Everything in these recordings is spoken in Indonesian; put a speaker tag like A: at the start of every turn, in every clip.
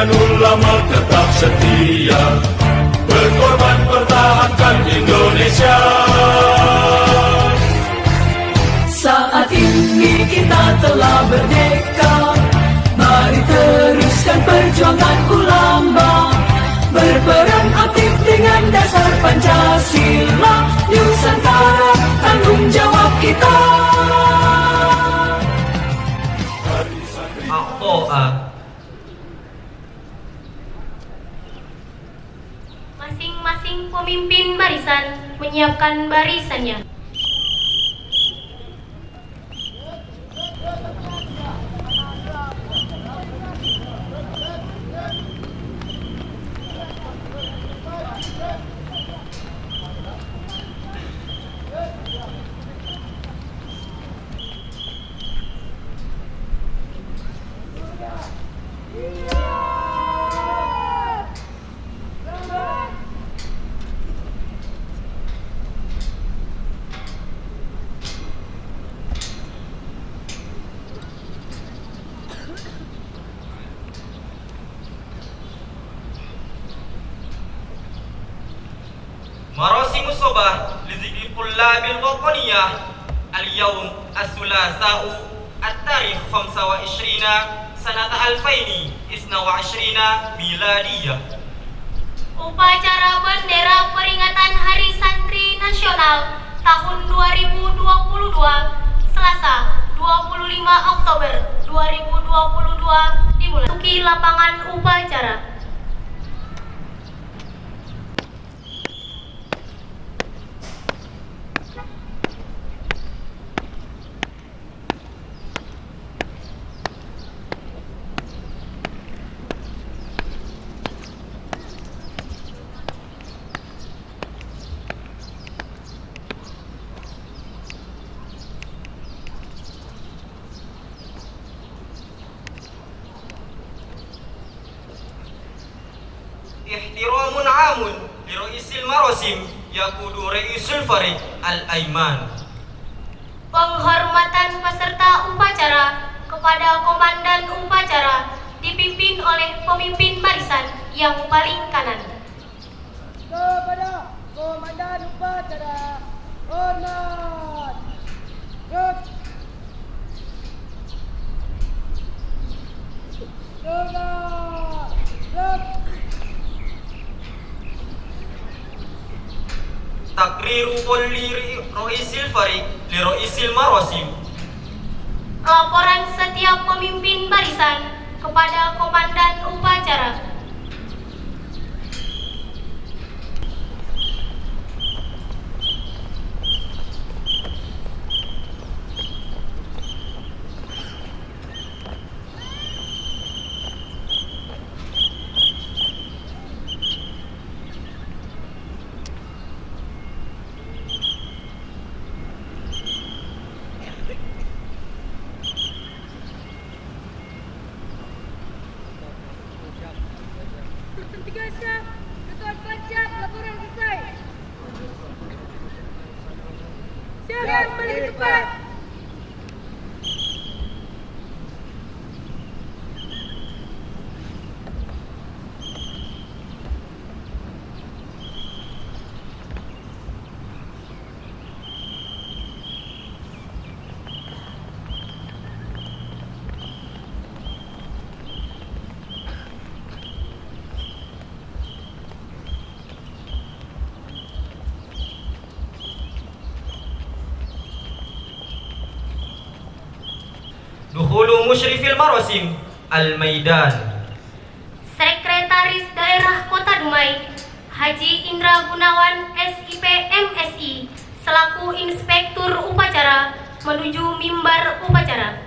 A: dengan ulama tetap setia, berkorban pertahankan Indonesia.
B: Saat ini kita telah merdeka, mari teruskan perjuangan ulama, berperan aktif dengan dasar Pancasila, Nusantara tanggung jawab kita.
C: Masing-masing pemimpin barisan menyiapkan barisannya.
D: مراسم الصباح لذكر طلاب الوطنية اليوم الثلاثاء التاريخ 25 سنة 2022 ميلادية.
C: Upacara bendera peringatan Hari Santri Nasional tahun 2022 Selasa 25 Oktober 2022 dimulai. Masuki lapangan upacara.
D: احترام عام لرئيس المراسم يقود رئيس الفريق الأيمن.
C: Penghormatan peserta upacara kepada komandan upacara dipimpin oleh pemimpin barisan yang paling kanan.
E: Kepada komandan upacara, hormat.
D: تقرير كل رئيس الفريق لرئيس المراسم.
C: Laporan setiap pemimpin barisan kepada komandan upacara.
E: Tiga siap, ketua depan siap, laporan selesai. Siap, balik ke tempat.
D: دخول مشرف المراسم الميدان.
C: Sekretaris Daerah Kota Dumai Haji Indra Gunawan SIP MSI selaku inspektur upacara menuju mimbar upacara.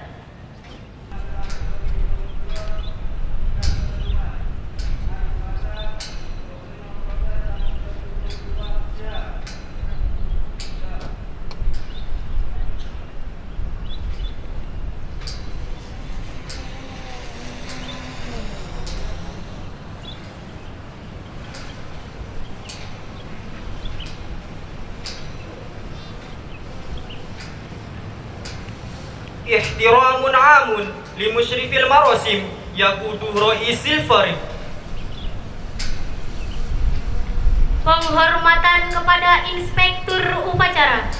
D: احترام عام لمشرف المراسم yakudu Roisil Farid.
C: Penghormatan kepada Inspektur Upacara.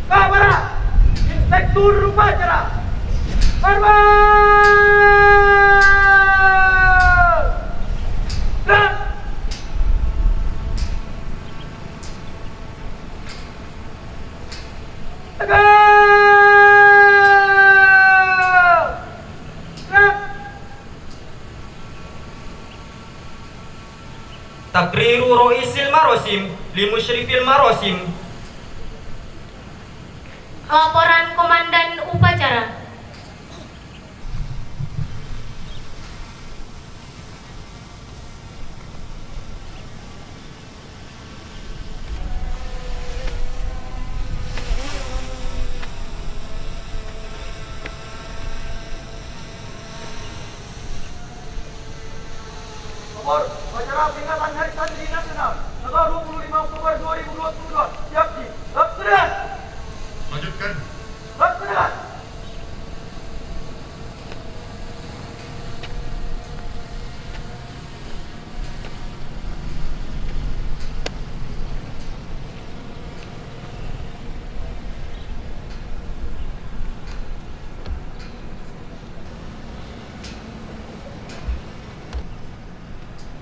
F: Para Inspektur Upacara. Hormat! Gerak! Tegak! Gerak!
D: Takriru Roisil Marosim li Musyrifil Marosim.
C: Laporan Komandan Upacara.
F: Nomor upacara peringatan Hari Santri Nasional tanggal 25 Oktober 2022. Siap di laksanakan.
A: Lanjutkan.
F: Laksanakan.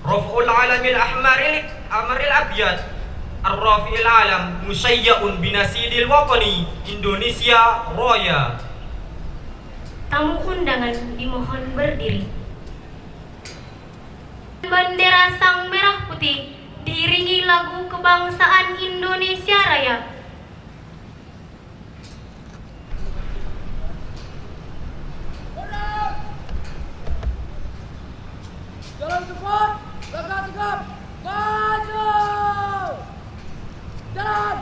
D: Raf'ul alamil ahmaril abyad Ar-Rafi'il alam musyayya'un binasidil watani Indonesia Raya.
C: Tamu undangan dimohon berdiri. Bendera sang merah putih diiringi lagu kebangsaan Indonesia Raya.
E: Jalan cepat, tegap, maju. Jalan.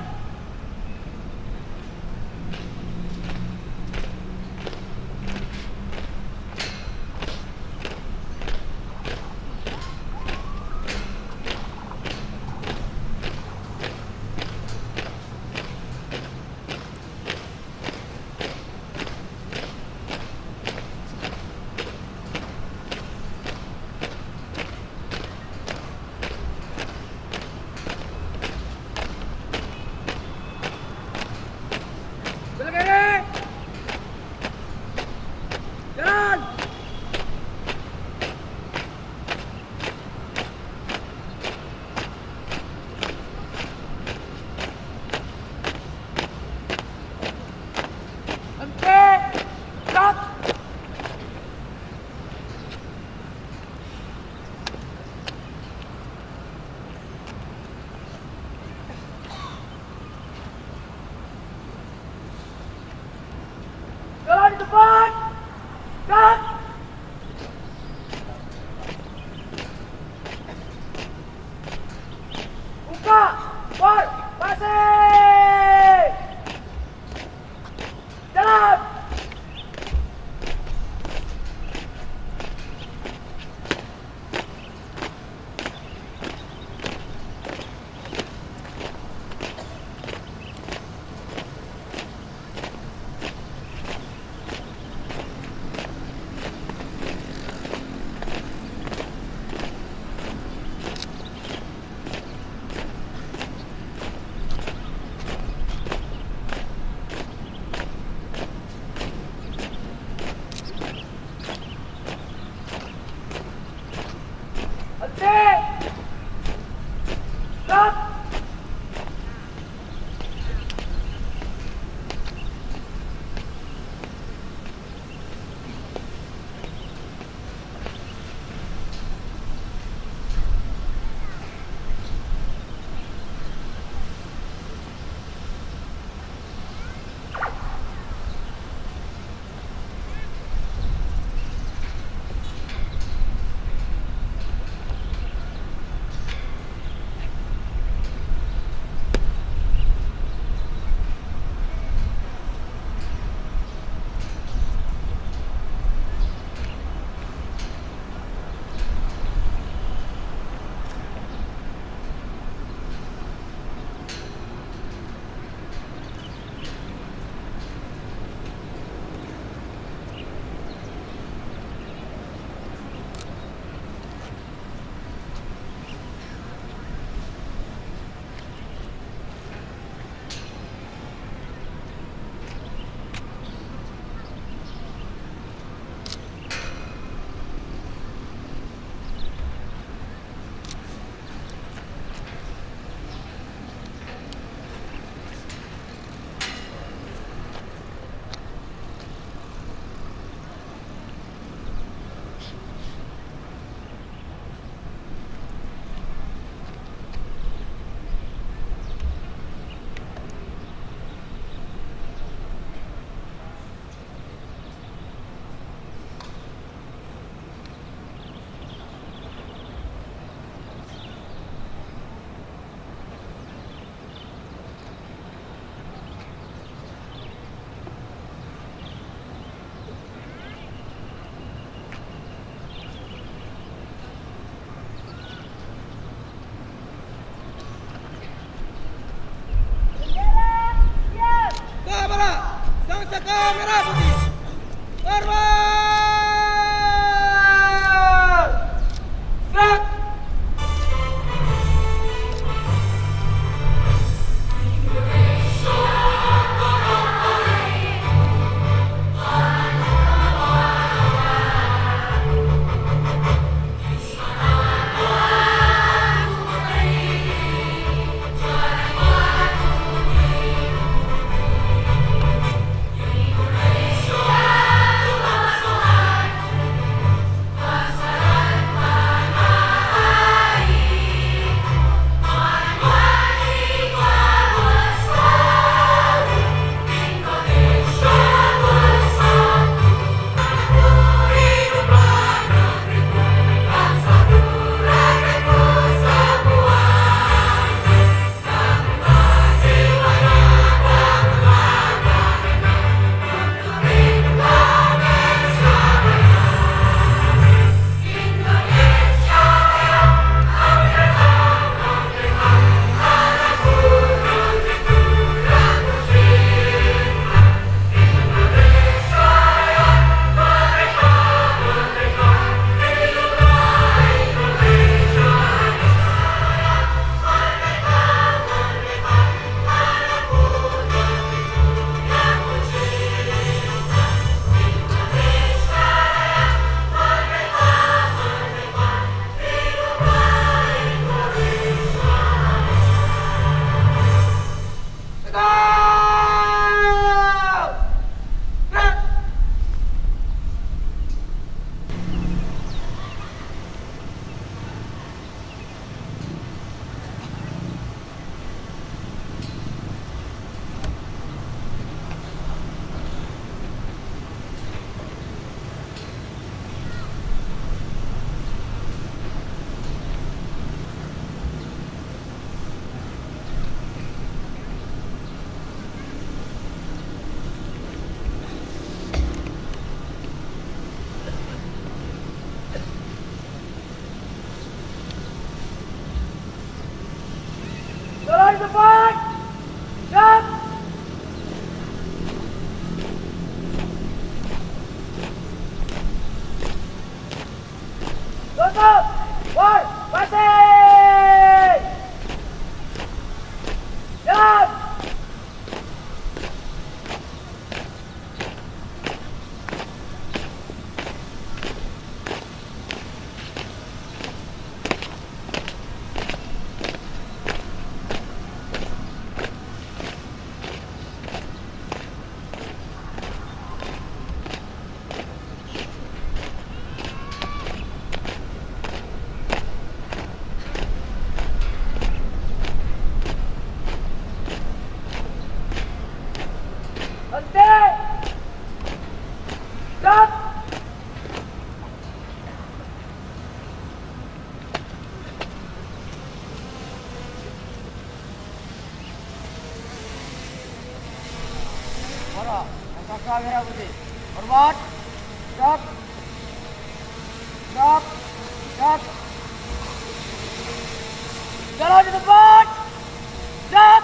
F: depan. Siap. Tutup. Woi, passing. Jalan. Henti. Stop. Mara, angkat kamera putih. Hormat. Stop. Stop. Stop. Jalan di depan. Stop.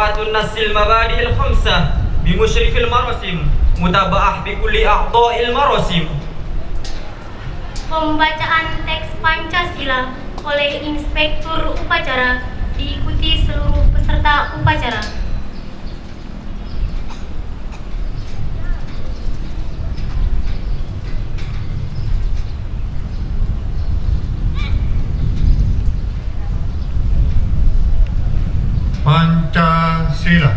D: قراءة النص المبادئ الخمسة بمشرف المراسم متابعة بكل أعضاء المراسم.
C: Pembacaan teks Pancasila oleh Inspektur Upacara diikuti seluruh peserta upacara.
G: Pancasila.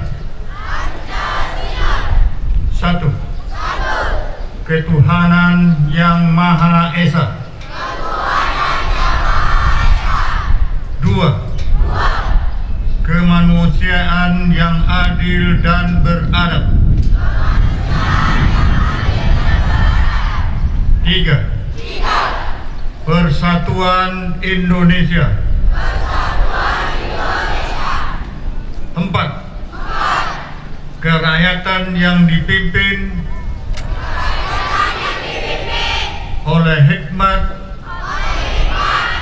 G: Satu. Ketuhanan Yang Maha Esa. Dua. Kemanusiaan yang adil dan beradab. Tiga. Persatuan Indonesia. Empat. Kerakyatan yang dipimpin oleh hikmat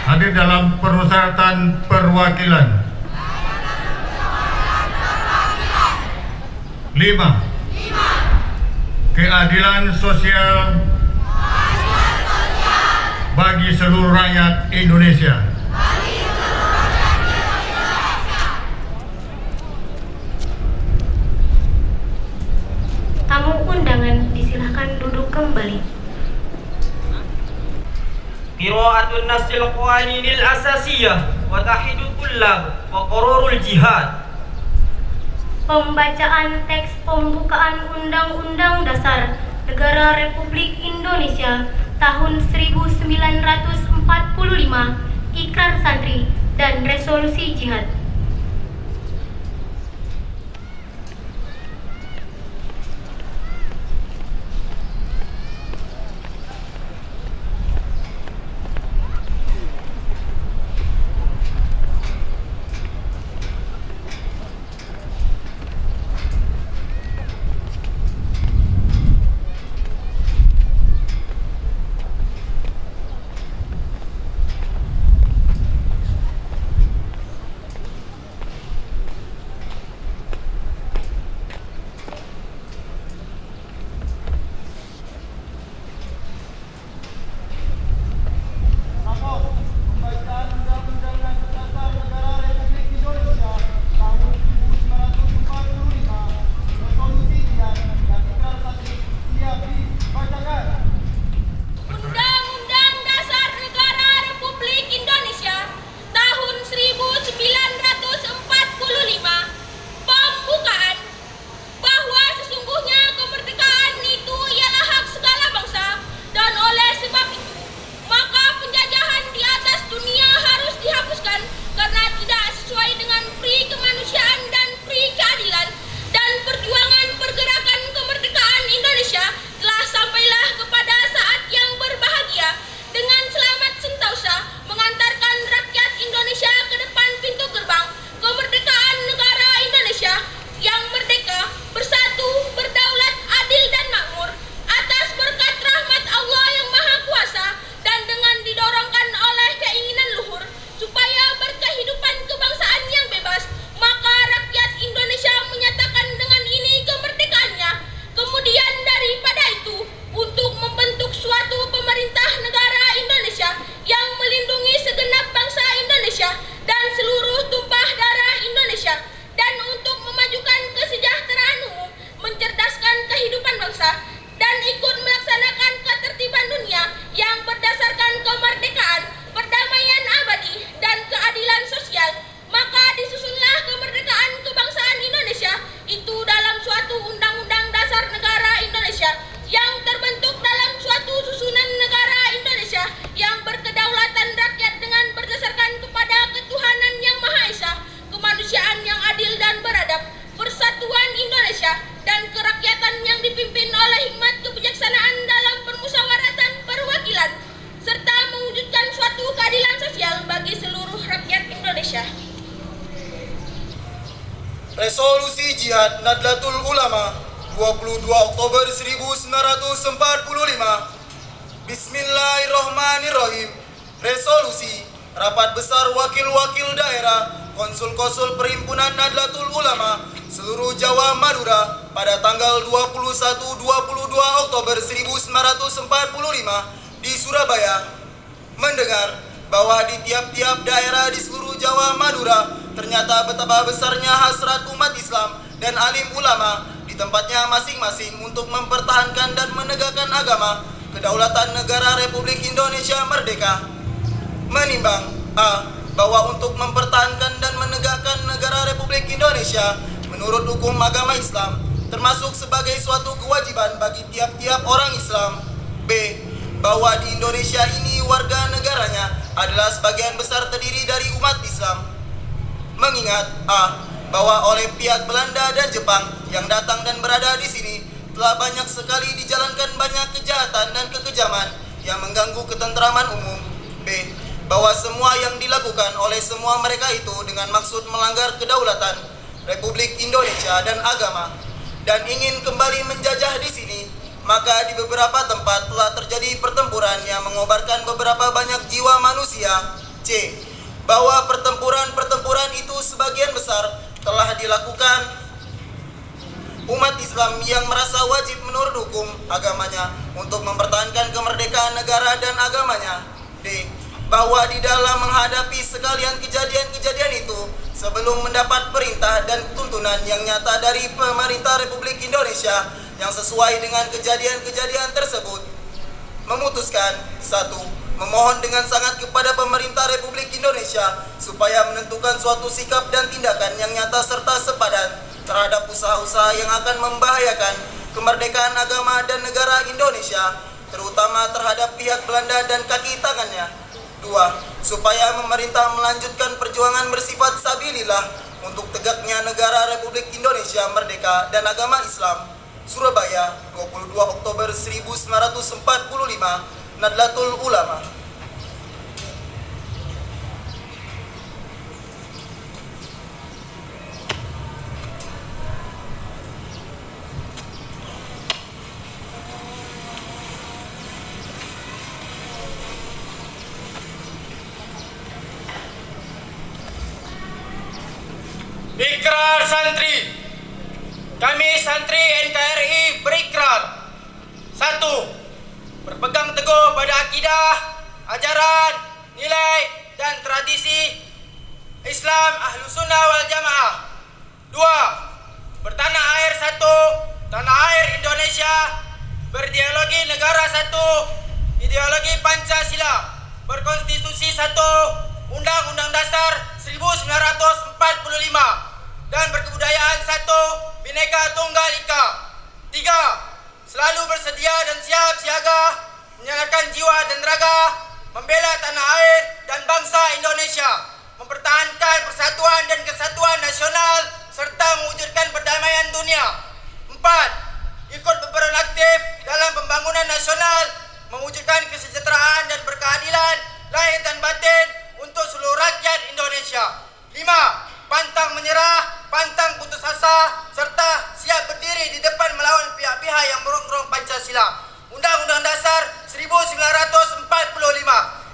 G: hadir dalam permusyawaratan perwakilan. 5. Keadilan sosial bagi seluruh rakyat Indonesia.
C: Tamu undangan disilahkan duduk kembali.
D: قراءة النص القوانين الأساسية وتحيد الطلاب وقرار الجهاد.
C: Pembacaan teks pembukaan Undang-Undang Dasar Negara Republik Indonesia tahun 1945, Ikrar Santri, dan Resolusi Jihad.
F: Pembacaan Undang-Undang Dasar Negara Republik Indonesia tahun 1945, Resolusi Jihad dan Ikrar Santri siap dibacakan.
E: Undang-Undang Dasar Negara Republik Indonesia tahun 1945. Pembukaan. Bahwa sesungguhnya kemerdekaan itu ialah hak segala bangsa, dan oleh sebab itu maka penjajahan di atas dunia harus dihapuskan karena tidak sesuai dengan pri kemanusiaan dan pri keadilan, dan perjuangan pergerakan kemerdekaan Indonesia telah sampailah kepada saat yang berbahagia dengan selamat sentosa mengantarkan rakyat Indonesia ke depan pintu gerbang kemerdekaan negara Indonesia yang merdeka, bersatu, berdaulat, adil dan makmur atas berkat rahmat Allah yang Maha Kuasa, dan dengan didorongkan oleh keinginan luhur supaya berkehidupan kebangsaan yang bebas, maka rakyat Indonesia menyatakan dengan ini kemerdekaannya. Kemudian daripada itu, untuk membentuk suatu pemerintah negara Indonesia yang melindungi segenap bangsa Indonesia dan seluruh tumpah darah Indonesia, dan untuk memajukan kesejahteraan umum, mencerdaskan kehidupan bangsa, dan ikut melaksanakan ketertiban dunia yang berdasarkan kemerdekaan, perdamaian abadi, dan keadilan sosial, maka disusunlah kemerdekaan kebangsaan Indonesia itu dalam suatu Undang-Undang Dasar Negara Indonesia yang terbentuk dalam suatu susunan negara Indonesia yang berkedaulatan rakyat dengan berdasarkan kepada ketuhanan yang Maha Esa, kemanusiaan yang adil dan beradab, persatuan Indonesia, dan kerakyatan yang dipimpin oleh hikmat kebijaksanaan dalam permusyawaratan perwakilan, serta mewujudkan suatu keadilan sosial bagi seluruh rakyat Indonesia.
F: Resolusi Jihad Nahdlatul Ulama 22 Oktober 1945. Bismillahirrahmanirrahim. Resolusi Rapat Besar Wakil-Wakil Daerah
H: Konsul Perhimpunan Nahdlatul Ulama seluruh Jawa Madura pada tanggal 21-22 Oktober 1945 di Surabaya mendengar bahwa di tiap-tiap daerah di seluruh Jawa Madura ternyata betapa besarnya hasrat umat Islam dan alim ulama di tempatnya masing-masing untuk mempertahankan dan menegakkan agama kedaulatan negara Republik Indonesia Merdeka. Menimbang bahwa untuk mempertahankan dan menegakkan negara Republik Indonesia menurut hukum agama Islam termasuk sebagai suatu kewajiban bagi tiap-tiap orang Islam. B. Bahwa di Indonesia ini warga negaranya adalah sebagian besar terdiri dari umat Islam. Mengingat bahwa oleh pihak Belanda dan Jepang yang datang dan berada di sini telah banyak sekali dijalankan banyak kejahatan dan kekejaman yang mengganggu ketentraman umum. B. Bahwa semua yang dilakukan oleh semua mereka itu dengan maksud melanggar kedaulatan Republik Indonesia dan agama dan ingin kembali menjajah di sini, maka di beberapa tempat telah terjadi pertempuran yang mengobarkan beberapa banyak jiwa manusia. C. Bahwa pertempuran itu sebagian besar telah dilakukan umat Islam yang merasa wajib menurut hukum agamanya untuk mempertahankan kemerdekaan negara dan agamanya. D. Bahwa di dalam menghadapi sekalian kejadian-kejadian itu sebelum mendapat perintah dan tuntunan yang nyata dari pemerintah Republik Indonesia yang sesuai dengan kejadian-kejadian tersebut, memutuskan 1. Memohon dengan sangat kepada pemerintah Republik Indonesia supaya menentukan suatu sikap dan tindakan yang nyata serta sepadan terhadap usaha-usaha yang akan membahayakan kemerdekaan agama dan negara Indonesia, terutama terhadap pihak Belanda dan kaki tangannya. 2. Supaya pemerintah melanjutkan perjuangan bersifat sabilillah untuk tegaknya negara Republik Indonesia Merdeka dan agama Islam. Surabaya, 22 Oktober 1945, Nahdlatul Ulama.
F: Ikrar santri. Kami santri NKRI berikrar 1. Berpegang teguh pada akidah, ajaran, nilai, dan tradisi Islam Ahlussunnah wal Jamaah. 2. Bertanah air satu, tanah air Indonesia, berideologi negara satu, ideologi Pancasila, berkonstitusi satu, Undang-Undang Dasar 1945, dan berkebudayaan satu, Bhinneka Tunggal Ika. 3. Selalu bersedia dan siap siaga menyalakan jiwa dan raga membela tanah air dan bangsa Indonesia, mempertahankan persatuan dan kesatuan nasional serta mewujudkan perdamaian dunia. 4. Ikut berperan aktif dalam pembangunan nasional, mewujudkan kesejahteraan dan berkeadilan lahir dan batin untuk seluruh rakyat Indonesia. 5. Pantang menyerah, pantang putus asa, serta siap berdiri di depan melawan pihak-pihak yang merongrong Pancasila, Undang-Undang Dasar 1945,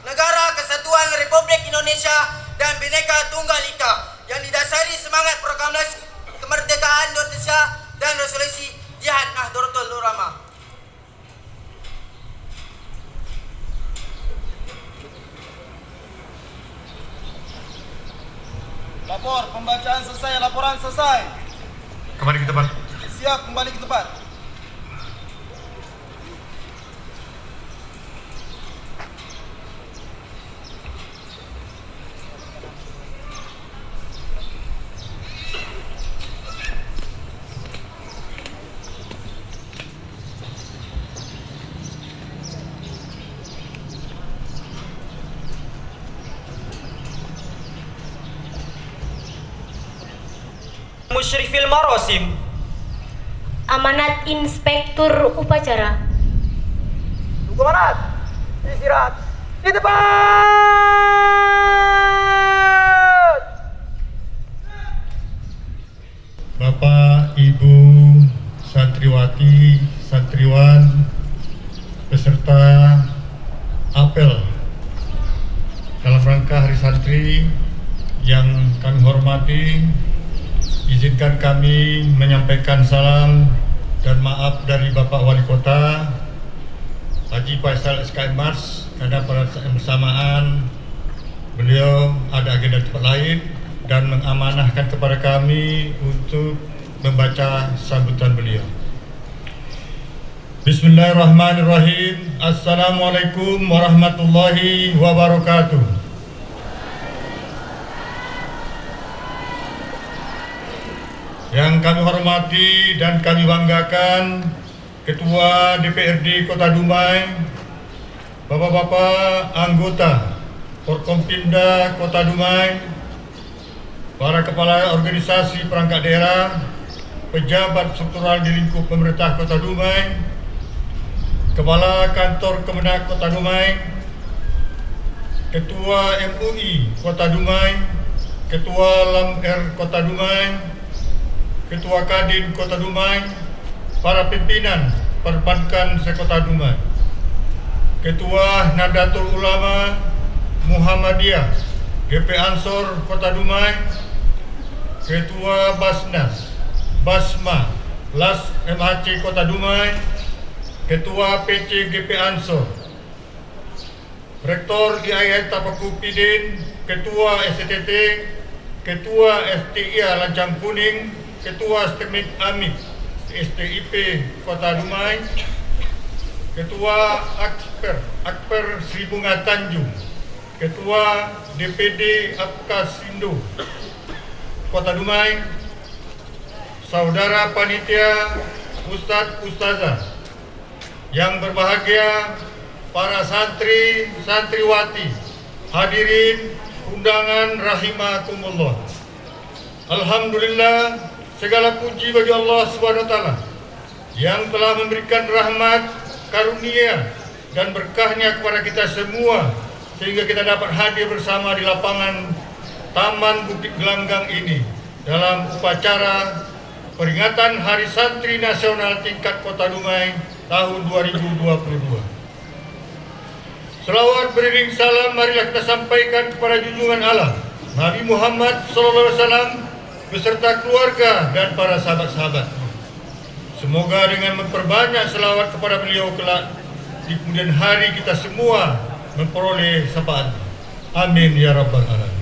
F: Negara Kesatuan Republik Indonesia, dan Bhinneka Tunggal Ika yang didasari semangat proklamasi kemerdekaan Indonesia dan resolusi Jihad Nahdlatul Ulama.
H: Lapor, pembacaan selesai, laporan selesai.
G: Kembali ke tempat.
H: Siap, kembali ke tempat.
D: Musyrifil Marosim.
C: Amanat Inspektur Upacara.
F: Tunggu manat. Istirahat. Di depan.
G: Bapak, Ibu, santriwati, santriwan, beserta apel dalam rangka Hari Santri yang kami hormati, izinkan kami menyampaikan salam dan maaf dari Bapak Wali Kota Haji Faisal SKM Mars, karena pada saat yang bersamaan beliau ada agenda tempat lain dan mengamanahkan kepada kami untuk membaca sambutan beliau. Bismillahirrahmanirrahim. Assalamualaikum warahmatullahi wabarakatuh. Yang kami hormati dan kami banggakan Ketua DPRD Kota Dumai, Bapak-bapak anggota Forkompimda Kota Dumai, para kepala organisasi perangkat daerah, pejabat struktural di lingkup pemerintah Kota Dumai, Kepala Kantor Kemenak Kota Dumai, Ketua MUI Kota Dumai, Ketua LAMR Kota Dumai, Ketua Kadin Kota Dumai, para pimpinan perbankan se-Kota Dumai, Ketua Nahdlatul Ulama Muhammadiyah GP Ansor Kota Dumai, Ketua Basnas, Basma, LAS MHC Kota Dumai, Ketua PC GP Ansor, Rektor IAIN Tapakupidin, Ketua STT, Ketua STIA Lancang Kuning, Ketua STMIK AMIK STIP Kota Dumai, Ketua Akper Sri Bunga Tanjung, Ketua DPD Apkasindo Kota Dumai, Saudara Panitia Ustadz Ustazah, yang berbahagia para santri, santriwati, hadirin undangan rahimakumullah. Alhamdulillah, segala puji bagi Allah SWT yang telah memberikan rahmat, karunia dan berkahnya kepada kita semua sehingga kita dapat hadir bersama di lapangan Taman Bukit Gelanggang ini dalam upacara peringatan Hari Santri Nasional tingkat Kota Dumai tahun 2022. Selawat beriring salam marilah kita sampaikan kepada junjungan Allah Nabi Muhammad SAW beserta keluarga dan para sahabat-sahabat. Semoga dengan memperbanyak selawat kepada beliau kelak di kemudian hari kita semua memperoleh syafaat. Amin ya rabbal alamin.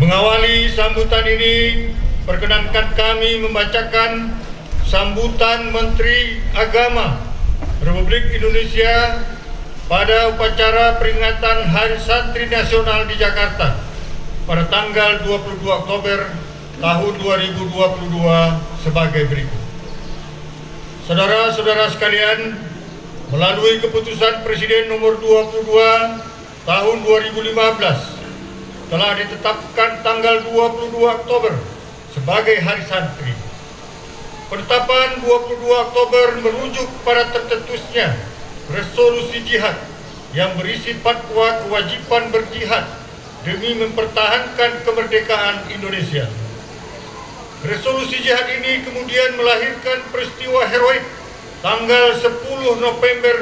G: Mengawali sambutan ini, perkenankan kami membacakan sambutan Menteri Agama Republik Indonesia pada upacara peringatan Hari Santri Nasional di Jakarta pada tanggal 22 Oktober tahun 2022 sebagai berikut. Saudara-saudara sekalian, melalui keputusan Presiden nomor 22 tahun 2015 telah ditetapkan tanggal 22 Oktober sebagai Hari Santri. Penetapan 22 Oktober merujuk pada tercetusnya resolusi jihad yang berisi fatwa kewajiban berjihad demi mempertahankan kemerdekaan Indonesia. Resolusi jihad ini kemudian melahirkan peristiwa heroik tanggal 10 November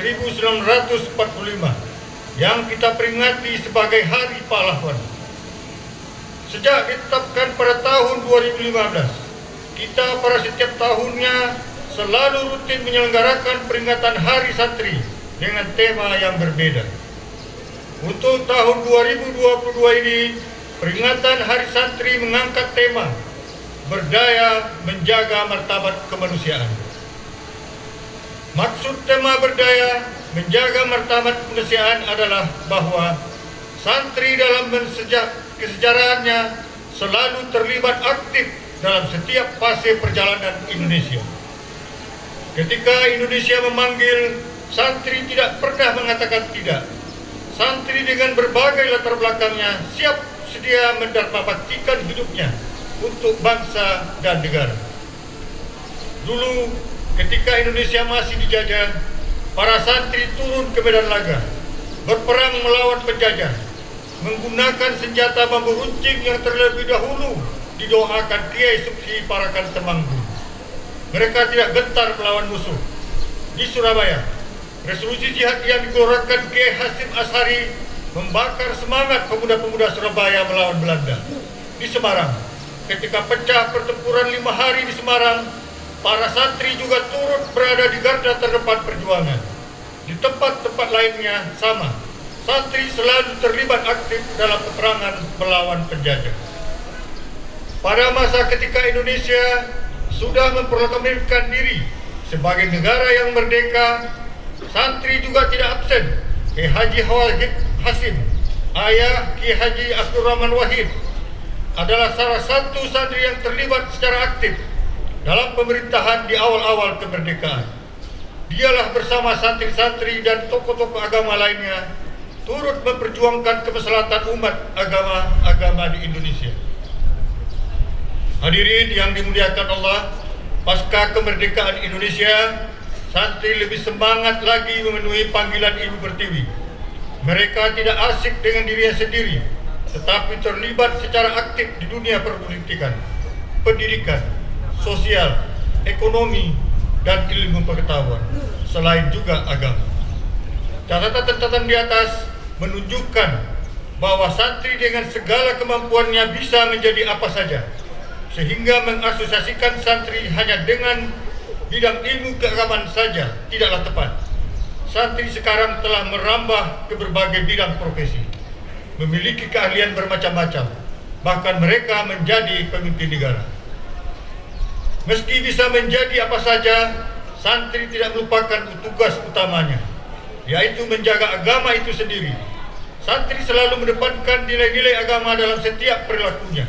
G: 1945 yang kita peringati sebagai Hari Pahlawan. Sejak ditetapkan pada tahun 2015, kita pada setiap tahunnya selalu rutin menyelenggarakan peringatan Hari Santri dengan tema yang berbeda. Untuk tahun 2022 ini, peringatan Hari Santri mengangkat tema Berdaya Menjaga Martabat Kemanusiaan. Maksud tema Berdaya Menjaga Martabat Kemanusiaan adalah bahwa santri dalam kesejarahannya selalu terlibat aktif dalam setiap fase perjalanan Indonesia. Ketika Indonesia memanggil, santri tidak pernah mengatakan tidak. Santri dengan berbagai latar belakangnya siap sedia mendharmabaktikan hidupnya untuk bangsa dan negara. Dulu ketika Indonesia masih dijajah, para santri turun ke medan laga, berperang melawan penjajah, menggunakan senjata bambu runcing yang terlebih dahulu didoakan Kiai Suksi Parakan Temanggung. Mereka tidak gentar melawan musuh. Di Surabaya, resolusi jihad yang dikeluarkan Kiai Hasim Ashari membakar semangat pemuda-pemuda Surabaya melawan Belanda. Di Semarang, ketika pecah pertempuran 5 hari di Semarang, para santri juga turut berada di garda terdepan perjuangan. Di tempat-tempat lainnya sama, santri selalu terlibat aktif dalam peperangan melawan penjajah. Pada masa ketika Indonesia sudah memproklamirkan diri sebagai negara yang merdeka, santri juga tidak absen. Ki Haji Wahid Hasim, ayah Ki Haji Abdurrahman Wahid, adalah salah satu santri yang terlibat secara aktif dalam pemerintahan di awal-awal kemerdekaan. Dialah bersama santri-santri dan tokoh-tokoh agama lainnya turut memperjuangkan kemaslahatan umat agama-agama di Indonesia. Hadirin yang dimuliakan Allah, pasca kemerdekaan Indonesia, santri lebih semangat lagi memenuhi panggilan Ibu Pertiwi. Mereka tidak asik dengan dirinya sendiri, tetapi terlibat secara aktif di dunia perpolitikan, pendidikan, sosial, ekonomi, dan ilmu pengetahuan, selain juga agama. Catatan-catatan di atas menunjukkan bahwa santri dengan segala kemampuannya bisa menjadi apa saja, sehingga mengasosiasikan santri hanya dengan bidang ilmu keagamaan saja tidaklah tepat. Santri sekarang telah merambah ke berbagai bidang profesi, memiliki keahlian bermacam-macam, bahkan mereka menjadi pemimpin negara. Meski bisa menjadi apa saja, santri tidak melupakan tugas utamanya, yaitu menjaga agama itu sendiri. Santri selalu mendepankan nilai-nilai agama dalam setiap perilakunya.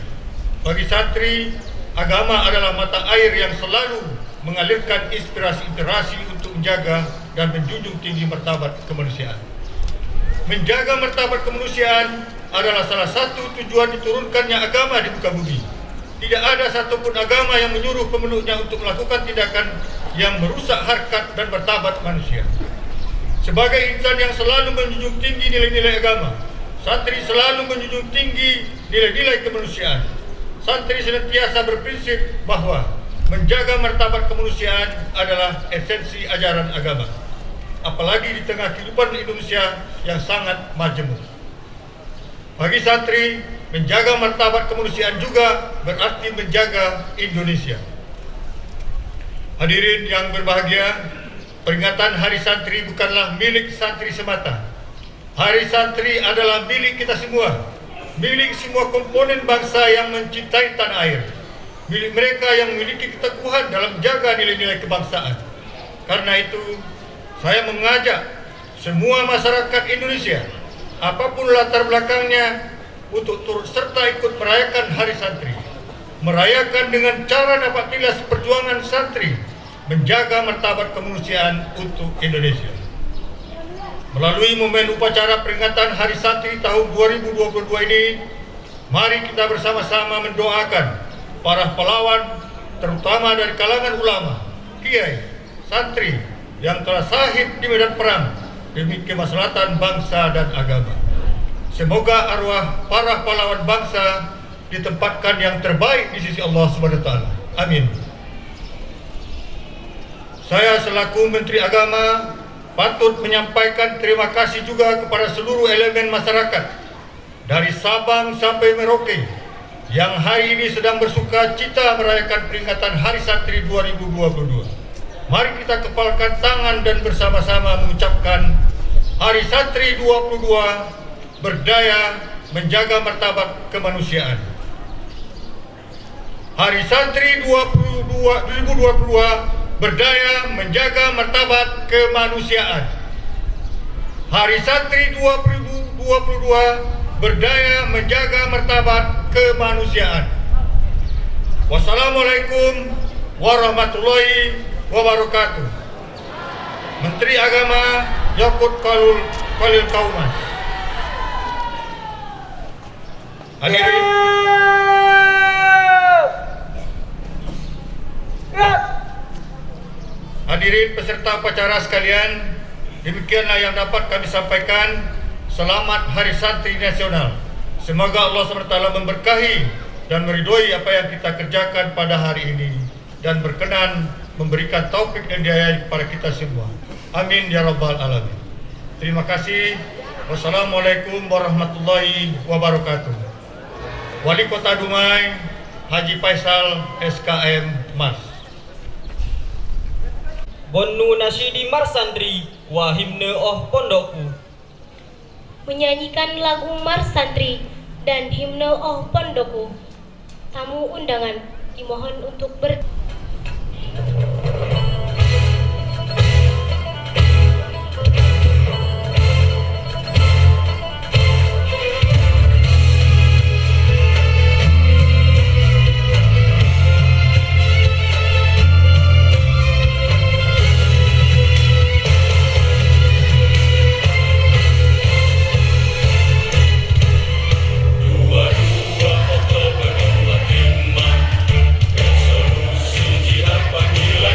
G: Bagi santri, agama adalah mata air yang selalu mengalirkan inspirasi untuk menjaga dan menjunjung tinggi martabat kemanusiaan. Menjaga martabat kemanusiaan adalah salah satu tujuan diturunkannya agama di muka bumi. Tidak ada satupun agama yang menyuruh pemeluknya untuk melakukan tindakan yang merusak harkat dan martabat manusia. Sebagai insan yang selalu menjunjung tinggi nilai-nilai agama, santri selalu menjunjung tinggi nilai-nilai kemanusiaan. Santri senantiasa berprinsip bahwa menjaga martabat kemanusiaan adalah esensi ajaran agama, apalagi di tengah kehidupan Indonesia yang sangat majemuk. Bagi santri, menjaga martabat kemanusiaan juga berarti menjaga Indonesia. Hadirin yang berbahagia, peringatan Hari Santri bukanlah milik santri semata. Hari Santri adalah milik kita semua, milik semua komponen bangsa yang mencintai tanah air, milik mereka yang memiliki keteguhan dalam menjaga nilai-nilai kebangsaan. Karena itu, saya mengajak semua masyarakat Indonesia, apapun latar belakangnya, untuk turut serta ikut merayakan Hari Santri. Merayakan dengan cara dapat tilas perjuangan santri menjaga martabat kemanusiaan untuk Indonesia. Melalui momen upacara peringatan Hari Santri tahun 2022 ini, mari kita bersama-sama mendoakan para pahlawan, terutama dari kalangan ulama, kiai, santri yang telah syahid di medan perang demi kemaslahatan bangsa dan agama. Semoga arwah para pahlawan bangsa ditempatkan yang terbaik di sisi Allah SWT. Amin. Saya selaku Menteri Agama patut menyampaikan terima kasih juga kepada seluruh elemen masyarakat dari Sabang sampai Merauke yang hari ini sedang bersuka cita merayakan peringatan Hari Santri 2022. Mari kita kepalkan tangan dan bersama-sama mengucapkan Hari Santri 22 berdaya menjaga martabat kemanusiaan. Hari Santri 2022 berdaya menjaga martabat kemanusiaan. Hari Santri 2022 berdaya menjaga martabat kemanusiaan. Wassalamualaikum warahmatullahi wabarakatuh. Menteri Agama Yakut Khalil Kaumas. Hadirin, hadirin peserta upacara sekalian, demikianlah yang dapat kami sampaikan. Selamat Hari Santri Nasional. Semoga Allah SWT memberkahi dan meridhoi apa yang kita kerjakan pada hari ini dan berkenan memberikan taufik dan hidayah kepada kita semua. Amin ya rabbal alamin. Terima kasih. Wassalamualaikum warahmatullahi wabarakatuh. Wali Kota Dumai, Haji Faisal SKM Mas.
D: Bonu Nasyidi Marsantri wa himne oh pondokku.
C: Menyanyikan lagu Mars Santri dan himne oh pondokku. Tamu undangan dimohon untuk
A: Resolusi jihad panggilan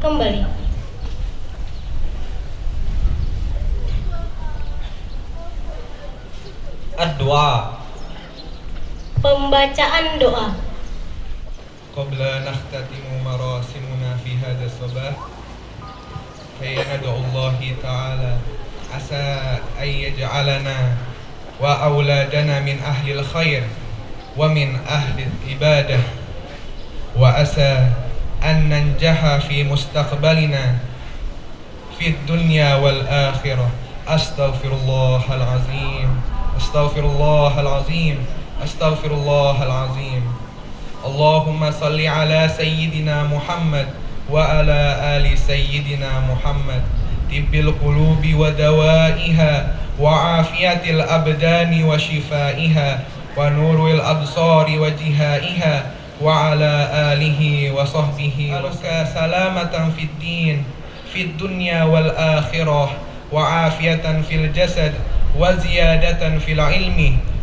C: kembali.
D: Ad-du'a.
C: Pembacaan doa.
I: قبل نختتم مراسمنا في هذا الصباح كي ندعو الله تعالى عسى أن يجعلنا وأولادنا من أهل الخير ومن أهل العبادة وعسى أن ننجح في مستقبلنا في الدنيا والآخرة. أستغفر الله العظيم أستغفر الله العظيم أستغفر الله العظيم. اللهم صل على سيدنا محمد وعلى آل سيدنا محمد طب القلوب ودوائها وعافية الأبدان وشفائها ونور الأبصار وجهائها وعلى آله وصحبه وسلم سلامة في الدين في الدنيا والآخرة وعافية في الجسد وزيادة في العلم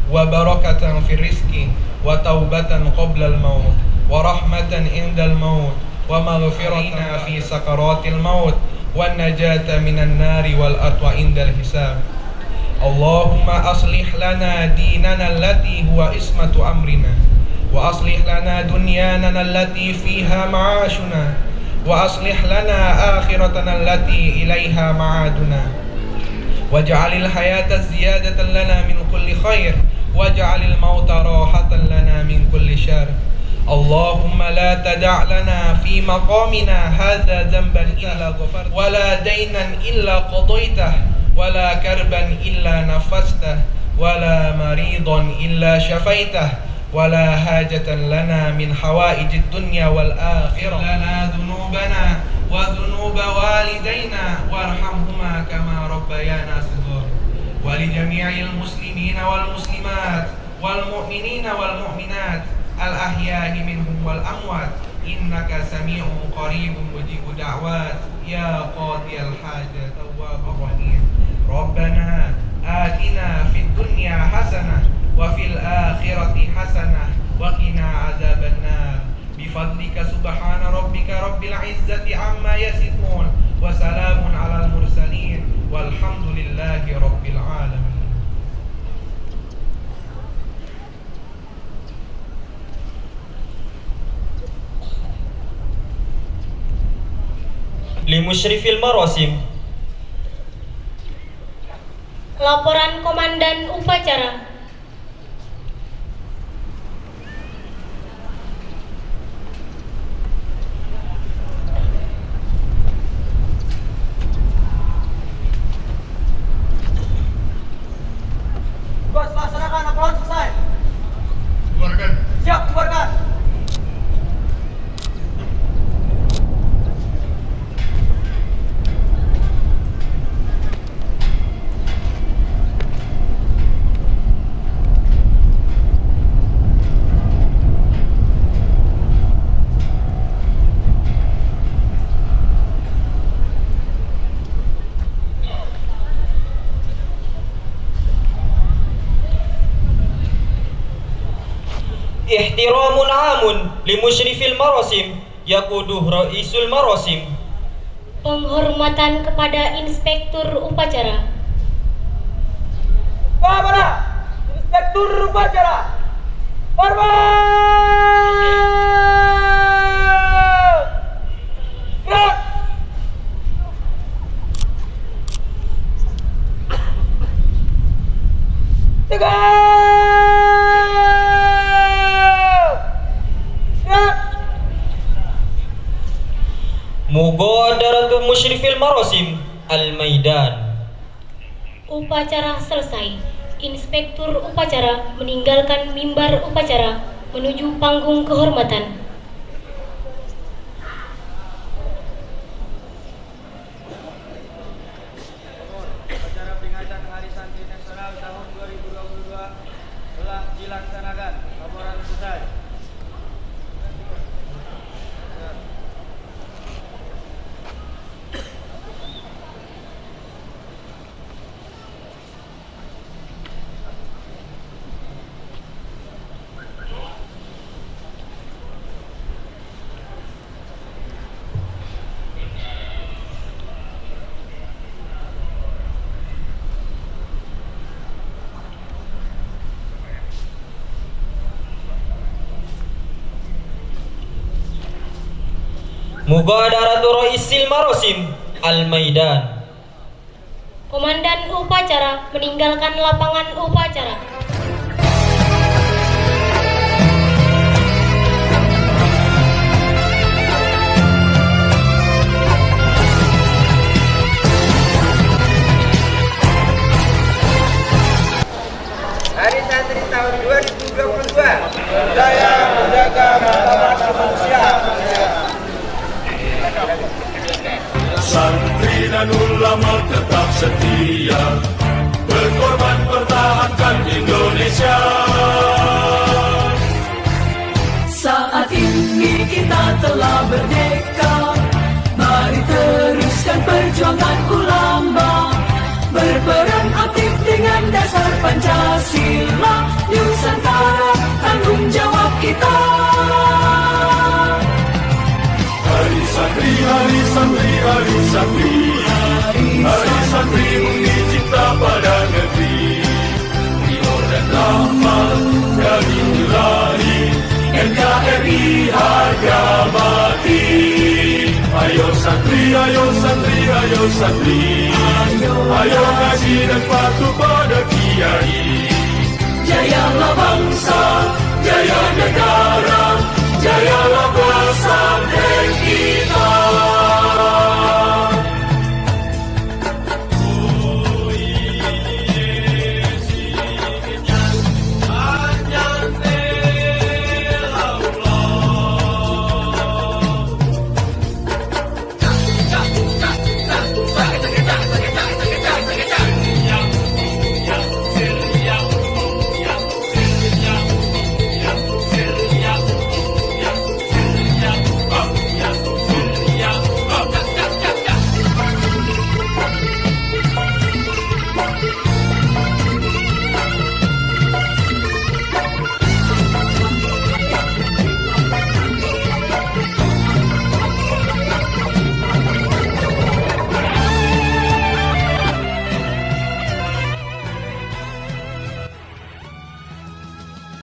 I: وبركة في الرزق وتوبة قبل الموت ورحمة عند الموت ومغفرة في سكرات الموت والنجاة من النار والأرض عند الحساب. اللهم أصلح لنا ديننا التي هو عصمة أمرنا وأصلح لنا دنيانا التي فيها معاشنا وأصلح لنا آخرتنا التي إليها معادنا واجعل الحياة زيادة لنا من كل خير واجعل الموت راحة لنا من كل شر. اللهم لا تدع لنا في مقامنا هذا ذنبا إلا غفرته ولا دينا إلا قضيته ولا كربا إلا نفسته ولا مريضا إلا شفيته ولا حاجة لنا من حوائج الدنيا والآخرة لنا ذنوبنا وذنوب والدينا وارحمهما كما ربيانا صغارا ولجميع المسلمين والمسلمات والمؤمنين والمؤمنات الأحياء منهم والأموات إنك سميع قريب مجيب دعوات يا قاضي الحاجة تواب رحيم. ربنا آتنا في الدنيا حسنة وفي الآخرة حسنة وقنا عذاب النار بفضلك سبحان ربك رب العزة عما يصفون وسلام على المرسلين والحمد لله رب العالمين.
D: Limusyrifil marasim.
C: Laporan Komandan Upacara.
F: Bos, laksanakan laporan selesai.
G: Bubarkan.
F: Siap, bubarkan.
D: Ihtiramun amun limusyrifil marasim yaquduh raisul marasim.
C: Penghormatan kepada Inspektur Upacara.
F: Para Inspektur Upacara. Hormat! Gerak!
D: Mubadaratu musyrifil marasim al-maidan.
C: Upacara selesai. Inspektur Upacara meninggalkan mimbar upacara menuju panggung kehormatan.
F: Acara peringatan Hari Santri Nasional tahun 2022 telah dilaksanakan. Laporan selesai.
D: Mubadaratu Raisil Marosim Al-Maidan.
C: Komandan upacara meninggalkan lapangan upacara.
F: Hari Santri tahun 2022. Jaya menjaga martabat kemanusiaan.
A: Santri dan ulama tetap setia, berkorban pertahankan Indonesia.
B: Saat ini kita telah merdeka, mari teruskan perjuangan ulama, berperan aktif dengan dasar Pancasila, Nusantara tanggung jawab kita.
A: Hari santri, hari santri, hari santri, hari santri bukti cinta pada negeri. Rio dan rahmat dari ilahi, NKRI harga mati. Ayo santri, ayo santri, ayo santri, ayo ngaji dan patuh pada kiai.
B: Jayalah bangsa, jaya negara, jayalah kuasa